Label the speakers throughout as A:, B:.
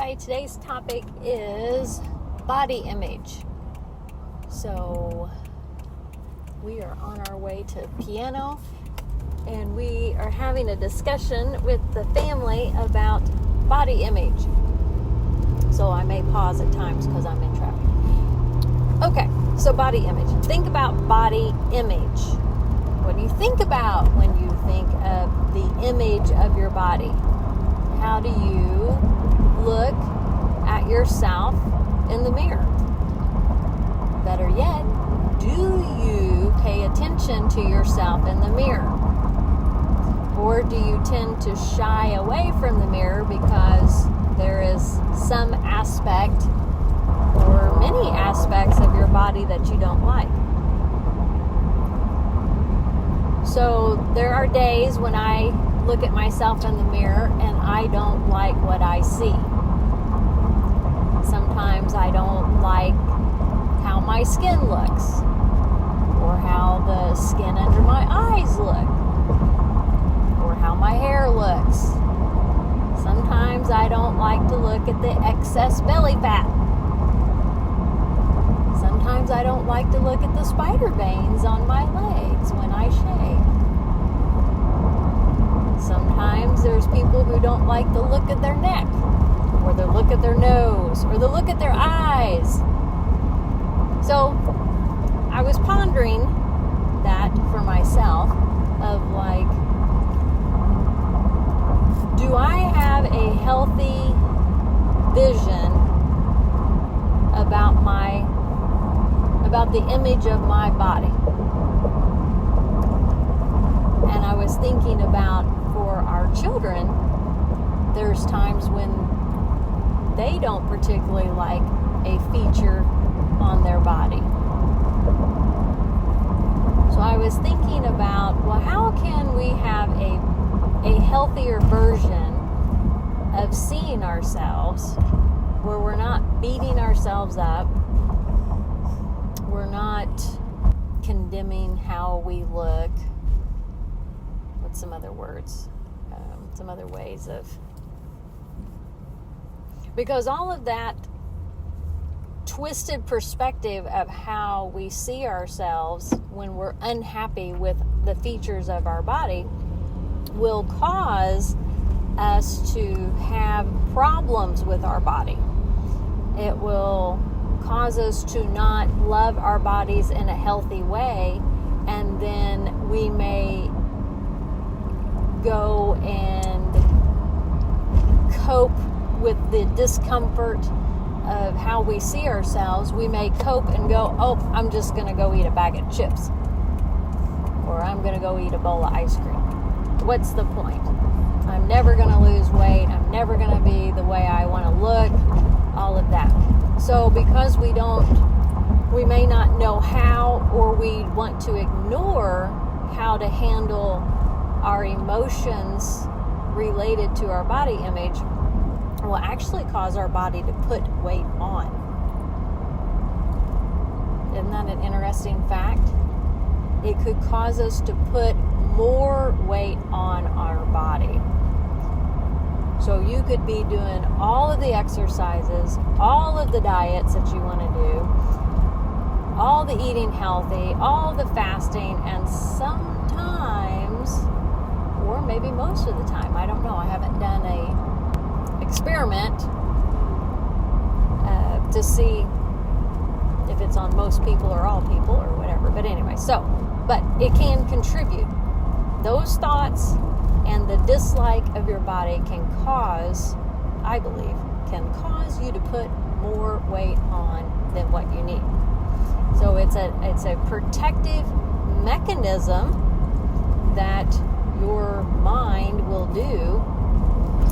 A: Hi, today's topic is body image. So we are on our way to piano and we are having a discussion with the family about body image. So I may pause at times because I'm in traffic. Okay, so body image. Think about body image. What do you think about when you think of the image of your body? How do you look at yourself in the mirror? Better yet, do you pay attention to yourself in the mirror? Or do you tend to shy away from the mirror because there is some aspect or many aspects of your body that you don't like? So there are days when I look at myself in the mirror and I don't like what I see. Sometimes I don't like how my skin looks or how the skin under my eyes look or how my hair looks. Sometimes I don't like to look at the excess belly fat. Sometimes I don't like to look at the spider veins on my legs when I shave. Sometimes there's people who don't like the look of their neck, or the look at their nose, or the look at their eyes. So I was pondering that for myself of like, do I have a healthy vision about the image of my body? And I was thinking about for our children, there's times when they don't particularly like a feature on their body. So I was thinking about, well, how can we have a healthier version of seeing ourselves where we're not beating ourselves up, we're not condemning how we look. What's some other words? Some other ways of... Because all of that twisted perspective of how we see ourselves when we're unhappy with the features of our body will cause us to have problems with our body. It will cause us to not love our bodies in a healthy way, and then we may go and cope with the discomfort of how we see ourselves. We may cope and go, oh, I'm just going to go eat a bag of chips, or I'm going to go eat a bowl of ice cream. What's the point? I'm never going to lose weight. I'm never going to be the way I want to look, all of that. So because we may not know how, or we want to ignore how to handle our emotions related to our body image, will actually cause our body to put weight on. Isn't that an interesting fact? It could cause us to put more weight on our body. So you could be doing all of the exercises, all of the diets that you want to do, all the eating healthy, all the fasting, and sometimes, or maybe most of the time, I don't know, I haven't done a experiment to see if it's on most people or all people or whatever, but anyway, but it can contribute. Those thoughts and the dislike of your body can cause, I believe, cause you to put more weight on than what you need. So it's a protective mechanism that your mind will do,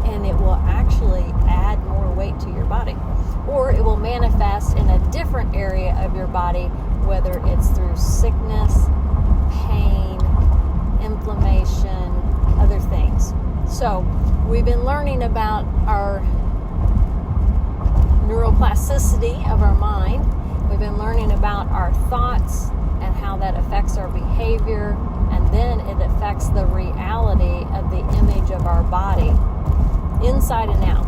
A: and it will actually add more weight to your body. Or it will manifest in a different area of your body, whether it's through sickness, pain, inflammation, other things. So we've been learning about our neuroplasticity of our mind. We've been learning about our thoughts and how that affects our behavior, and then it affects the reality of the image of our body, inside and out.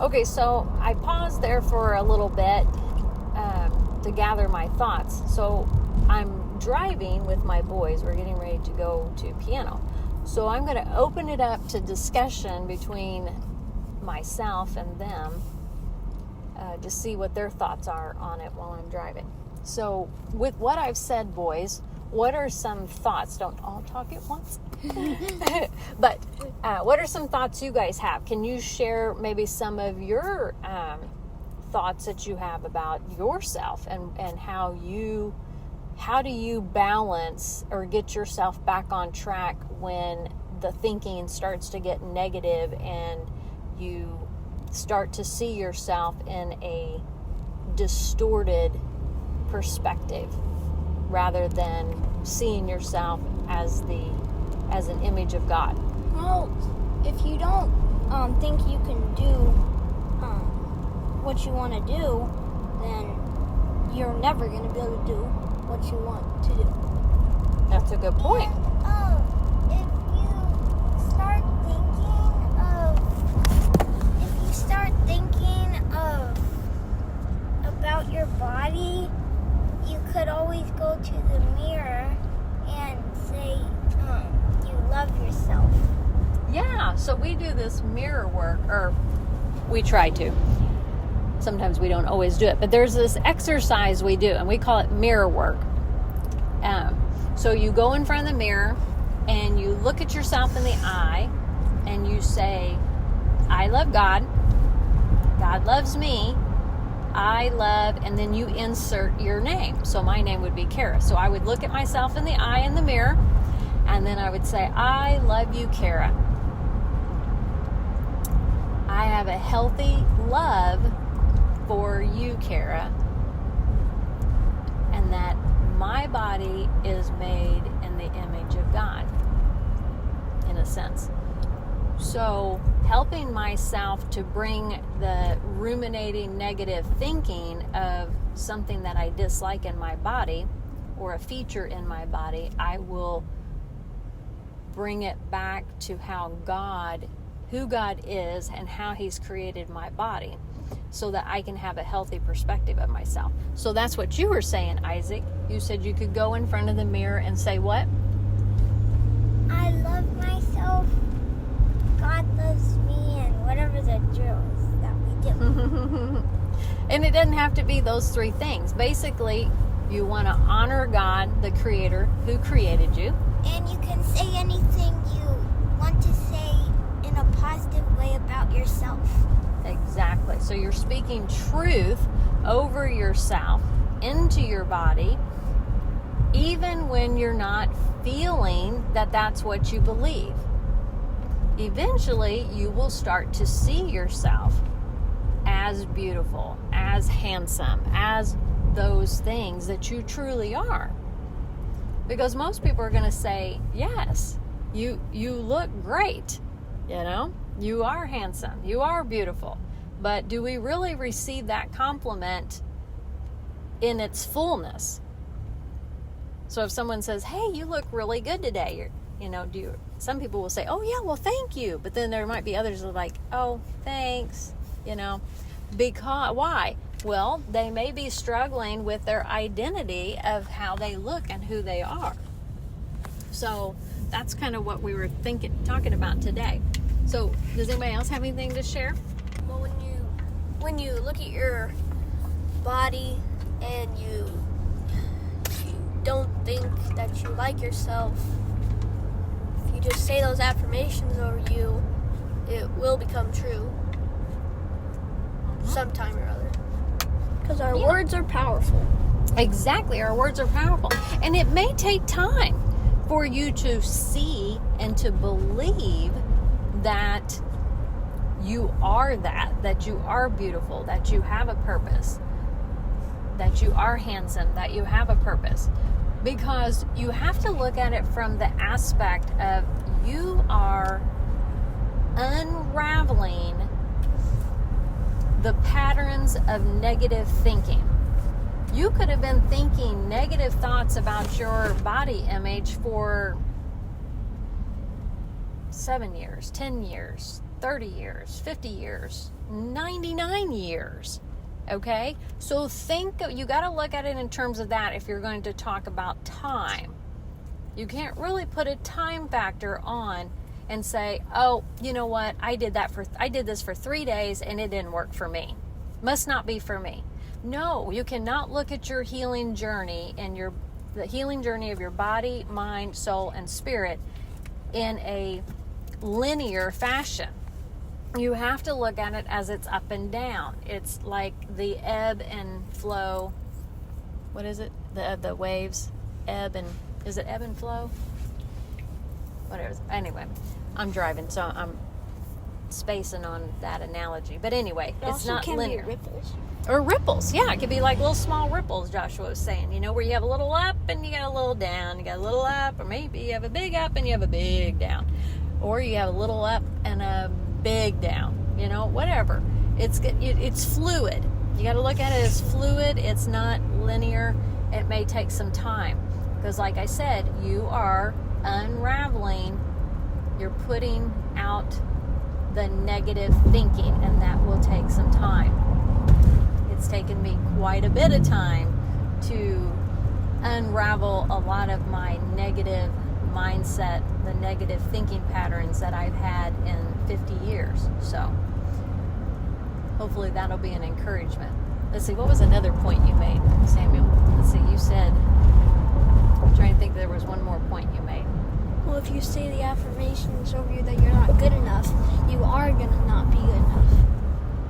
A: Okay, so I paused there for a little bit to gather my thoughts. So I'm driving with my boys. We're getting ready to go to piano. So I'm going to open it up to discussion between myself and them to see what their thoughts are on it while I'm driving. So with what I've said, boys, what are some thoughts? Don't all talk at once. But what are some thoughts you guys have? Can you share maybe some of your thoughts that you have about yourself and how do you balance or get yourself back on track when the thinking starts to get negative and you start to see yourself in a distorted perspective rather than seeing yourself as an image of God?
B: Well, if you don't think you can do what you want to do, then you're never going to be able to do what you want to do.
A: That's a good point.
C: And, if you start thinking about your body, you could always go to the mirror and say you love yourself.
A: Yeah, so we do this mirror work, or we try to. Sometimes we don't always do it, but there's this exercise we do, and we call it mirror work. So you go in front of the mirror, and you look at yourself in the eye, and you say, I love God, God loves me, I love, and then you insert your name. So my name would be Kara. So I would look at myself in the eye in the mirror, and then I would say, I love you, Kara. I have a healthy love for you, Kara, and that my body is made in the image of God, in a sense. So helping myself to bring the ruminating negative thinking of something that I dislike in my body or a feature in my body, I will bring it back to who God is and how He's created my body so that I can have a healthy perspective of myself. So that's what you were saying, Isaac. You said you could go in front of the mirror and say what?
C: I love myself, God loves me, and whatever the drills that we do.
A: And it doesn't have to be those three things. Basically, you want to honor God, the Creator, who created you.
C: And you can say anything you want to say in a positive way about yourself.
A: Exactly. So you're speaking truth over yourself, into your body, even when you're not feeling that that's what you believe. Eventually, you will start to see yourself as beautiful, as handsome, as those things that you truly are. Because most people are going to say, yes, you look great, you are handsome, you are beautiful. But do we really receive that compliment in its fullness? So if someone says, hey, you look really good today, some people will say, oh yeah, well, thank you. But then there might be others that are like, oh, thanks, because why? Well, they may be struggling with their identity of how they look and who they are. So that's kind of what we were talking about today. So does anybody else have anything to share?
B: Well, when you look at your body and you don't think that you like yourself, if you just say those affirmations over you, it will become true sometime or other. Because our words are powerful.
A: Exactly, our words are powerful. And it may take time for you to see and to believe that you are that you are beautiful, that you have a purpose, that you are handsome, that you have a purpose. Because you have to look at it from the aspect of you are unraveling the patterns of negative thinking. You could have been thinking negative thoughts about your body image for 7 years, 10 years, 30 years, 50 years, 99 years. Okay? So you got to look at it in terms of that if you're going to talk about time. You can't really put a time factor on and say, oh, you know what? I did this for 3 days and it didn't work for me. Must not be for me. No, you cannot look at your healing journey and the healing journey of your body, mind, soul, and spirit in a linear fashion. You have to look at it as it's up and down. It's like the ebb and flow. What is it? The waves, is it ebb and flow? Whatever. Anyway, I'm driving, so I'm spacing on that analogy. But anyway, it's not linear.
B: Be ripples.
A: Or ripples, yeah. It could be like little small ripples, Joshua was saying. Where you have a little up and you got a little down. You got a little up, or maybe you have a big up and you have a big down. Or you have a little up and a big down. Whatever. It's fluid. You got to look at it as fluid. It's not linear. It may take some time. Because like I said, you are unraveling. You're putting out the negative thinking, and that will take some time. It's taken me quite a bit of time to unravel a lot of my negative mindset, the negative thinking patterns that I've had in 50 years. So hopefully that'll be an encouragement. Let's see, what was another point you made, Samuel? Let's see, you said, I'm trying to think there was one more point you made.
B: Well, if you say the affirmations over you that you're not good enough, you are going to not be good enough.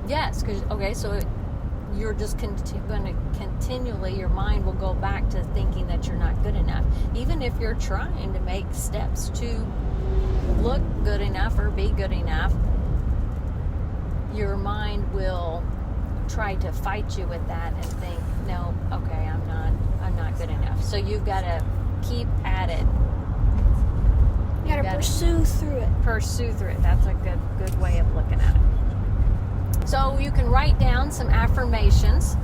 A: Yes, so you're just going to continually, your mind will go back to thinking that you're not good enough. Even if you're trying to make steps to look good enough or be good enough, your mind will try to fight you with that and think, no, okay, I'm not good enough. So you've got to keep at it.
B: You got to pursue through it.
A: Pursue through it. That's a good way of looking at it. So you can write down some affirmations.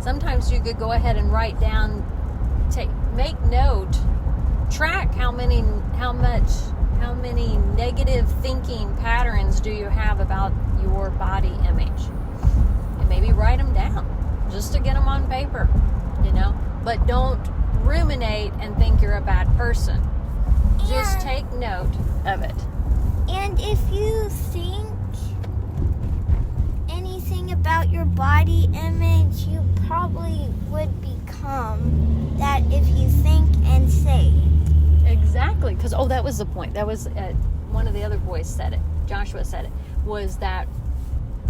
A: Sometimes you could go ahead and write down, make note, track how many negative thinking patterns do you have about your body image, and maybe write them down just to get them on paper, but don't ruminate and think you're a bad person. Just take note of it.
C: And if you think anything about your body image, you probably would become that if you think and say.
A: Exactly, because that was the point. That was one of the other boys said it. Joshua said it, was that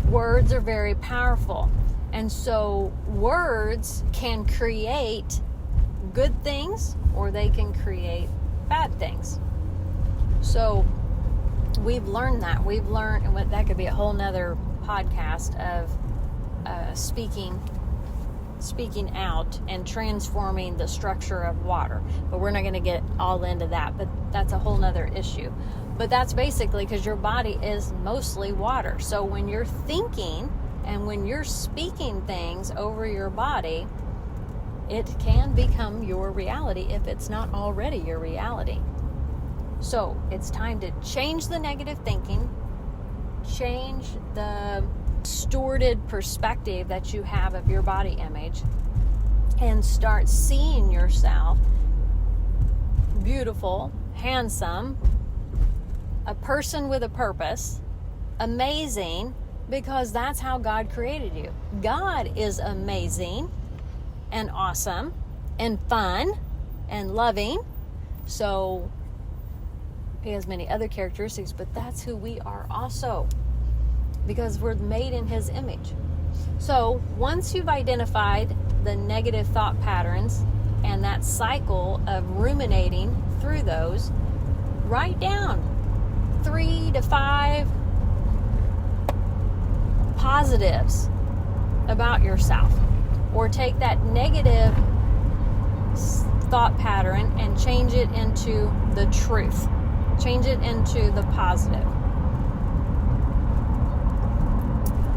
A: words are very powerful. And so words can create good things or they can create bad things. So we've learned that. And that could be a whole nother podcast of speaking out and transforming the structure of water. But we're not going to get all into that. But that's a whole nother issue. But that's basically because your body is mostly water. So when you're thinking and when you're speaking things over your body, it can become your reality if it's not already your reality. So it's time to change the negative thinking, change the distorted perspective that you have of your body image, and start seeing yourself beautiful, handsome, a person with a purpose, amazing, because that's how God created you. God is amazing and awesome and fun and loving. So he has many other characteristics, but that's who we are also, because we're made in his image. So once you've identified the negative thought patterns and that cycle of ruminating through those, write down 3 to 5 positives about yourself, or take that negative thought pattern and change it into the truth. Change it into the positive.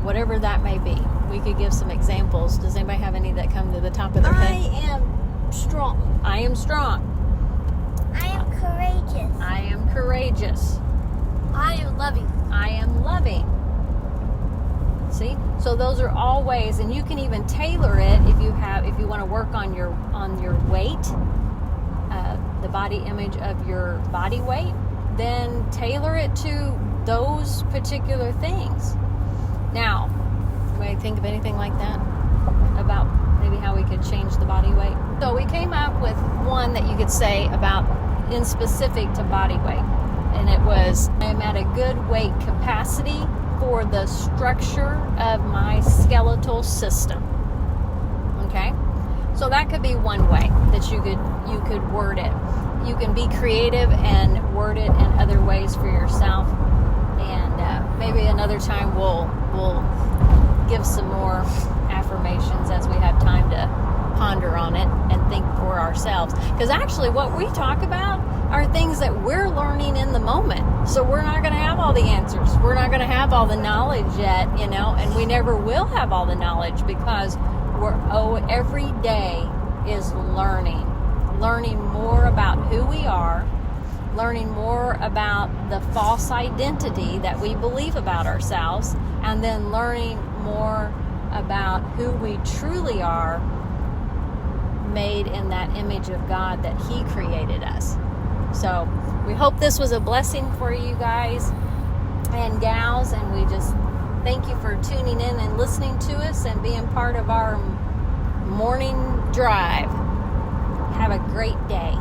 A: Whatever that may be. We could give some examples. Does anybody have any that come to the top of their head?
B: I am strong.
A: I am strong.
C: I am courageous.
A: I am courageous.
B: I am loving.
A: I am loving. See? So those are all ways, and you can even tailor it if you want to work on your weight, the body image of your body weight, then tailor it to those particular things. Now, you may think of anything like that about maybe how we could change the body weight. So we came up with one that you could say about in specific to body weight, and it was, I'm at a good weight capacity for the structure of my skeletal system. Okay? So that could be one way that you could word it. You can be creative and word it in other ways for yourself. And maybe another time we'll give some more affirmations as we have time to ponder on it and think for ourselves. Because actually what we talk about are things that we're learning in the moment. So we're not going to have all the answers. We're not going to have all the knowledge yet, and we never will have all the knowledge because every day is learning more about who we are, learning more about the false identity that we believe about ourselves, and then learning more about who we truly are, made in that image of God that He created us. So we hope this was a blessing for you guys and gals, and we just thank you for tuning in and listening to us and being part of our morning drive. Have a great day.